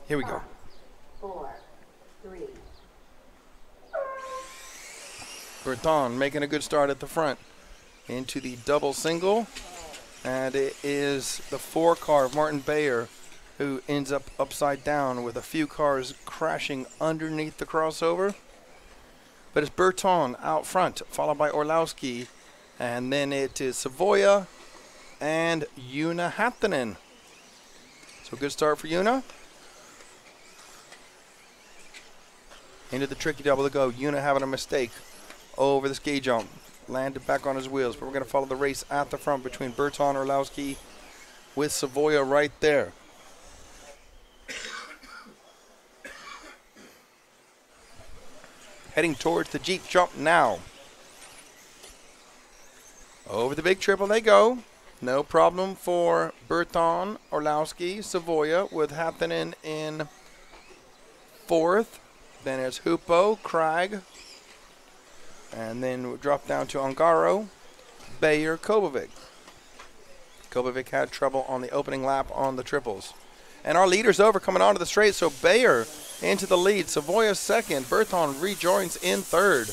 Here we go. 4, 3. Berton making a good start at the front into the double single, and it is the 4 car of Martin Bayer who ends up upside down with a few cars crashing underneath the crossover. But it's Berton out front, followed by Orlowski, and then it is Savoia and Una Haptonen. So good start for Una. Into the tricky double to go. Una having a mistake over the ski jump. Landed back on his wheels, but we're going to follow the race at the front between Berton, Orlowski, with Savoia right there. Heading towards the Jeep jump now. Over the big triple they go. No problem for Berton, Orlowski, Savoia with Haptonen in 4th. Then it's Hupo, Krag. And then we'll drop down to Ongaro, Bayer, Kobovic. Kobovic had trouble on the opening lap on the triples. And our leader's over coming onto the straight, so Bayer into the lead. Savoia 2nd. Berton rejoins in 3rd.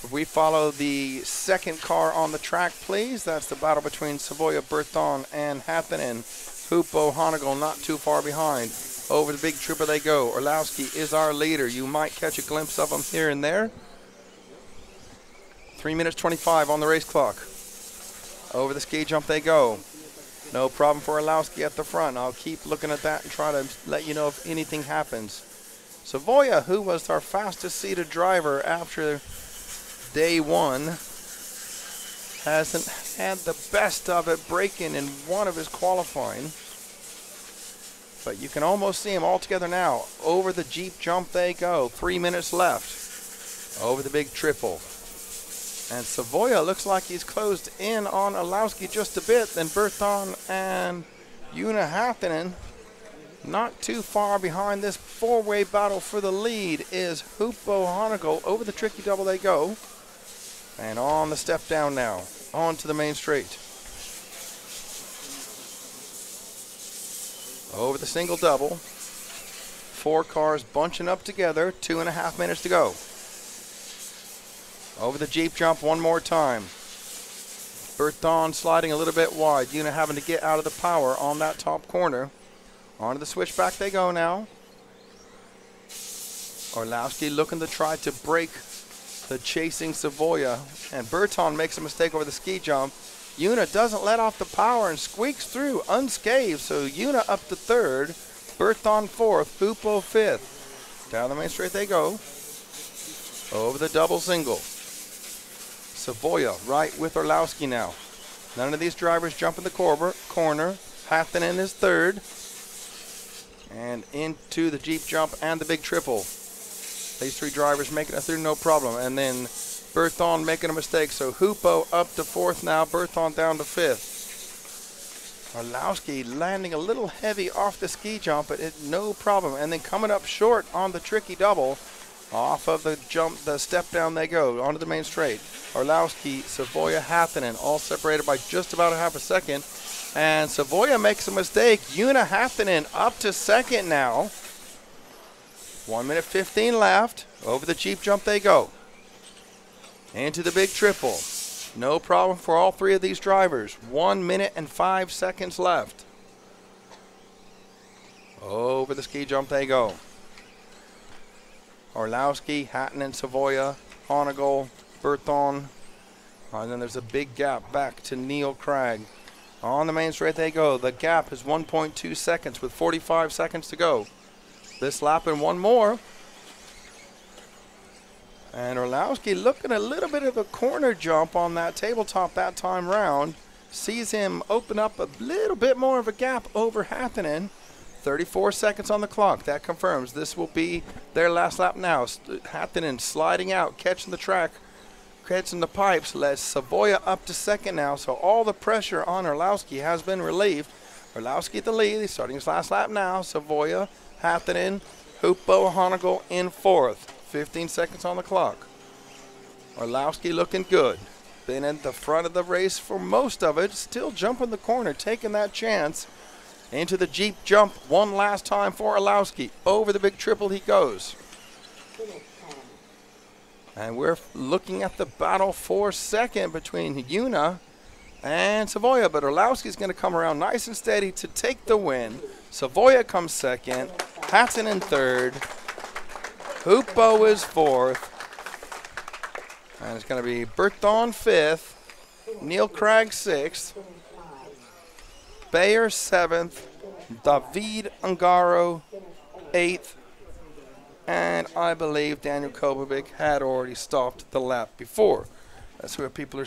So we follow the 2nd car on the track, please. That's the battle between Savoia, Berton, and Haptonen. Hupo, Honegel not too far behind. Over the big triple they go. Orlowski is our leader. You might catch a glimpse of him here and there. 3 minutes 25 on the race clock. Over the ski jump they go. No problem for Orlowski at the front. I'll keep looking at that and try to let you know if anything happens. Savoia, who was our fastest seated driver after day 1, hasn't had the best of it breaking in one of his qualifying. But you can almost see him all together now. Over the Jeep jump they go. 3 minutes left. Over the big triple. And Savoia looks like he's closed in on Orlowski just a bit. Then Berton and Una Haptonen not too far behind. This 4-way battle for the lead is Hupo, Honegel. Over the tricky double they go. And on the step down now. On to the main straight. Over the single double. 4 cars bunching up together. 2.5 minutes to go. Over the Jeep jump one more time. Berton sliding a little bit wide. Una having to get out of the power on that top corner. Onto the switchback they go now. Orlowski looking to try to break the chasing Savoia. And Berton makes a mistake over the ski jump. Una doesn't let off the power and squeaks through unscathed. So Una up to 3rd. Berton 4th. Hupo 5th. Down the main straight they go. Over the double single. Savoia right with Orlowski now. None of these drivers jump in the corner. Haptonen is 3rd. And into the Jeep jump and the big triple. These 3 drivers making it through no problem. And then Berton making a mistake. So Hupo up to 4th now. Berton down to 5th. Orlowski landing a little heavy off the ski jump, but no problem. And then coming up short on the tricky double. Off of the jump, the step down they go, onto the main straight. Orlowski, Savoia, Haptonen, all separated by just about a half a second. And Savoia makes a mistake. Una Haptonen up to 2nd now. 1 minute 15 left. Over the Jeep jump they go. Into the big triple. No problem for all 3 of these drivers. 1 minute and 5 seconds left. Over the ski jump they go. Orlowski, Haptonen, Savoia, Honegel, Berton. And then there's a big gap back to Neil Krag. On the main straight they go. The gap is 1.2 seconds with 45 seconds to go. This lap and one more. And Orlowski looking a little bit of a corner jump on that tabletop that time round. Sees him open up a little bit more of a gap over Haptonen. 34 seconds on the clock. That confirms this will be their last lap now. Haptonen sliding out, catching the track, catching the pipes. Lets Savoia up to 2nd now. So all the pressure on Orlowski has been relieved. Orlowski at the lead. He's starting his last lap now. Savoia, Haptonen, Hupo, Honegel in 4th. 15 seconds on the clock. Orlowski looking good. Been in the front of the race for most of it. Still jumping the corner, taking that chance. Into the Jeep jump one last time for Orlowski. Over the big triple he goes. Finish 10. And we're looking at the battle for second between Yuna and Savoya. But Orlowski's going to come around nice and steady to take the win. Savoya comes second. Hatton in third. Hoopo is fourth. And it's going to be Berton fifth. Neil Craig sixth. Finish 5. Bayer seventh. David Ungaro Finish 8. eighth. And I believe Daniel Kobovic had already stopped the lap before. That's where people are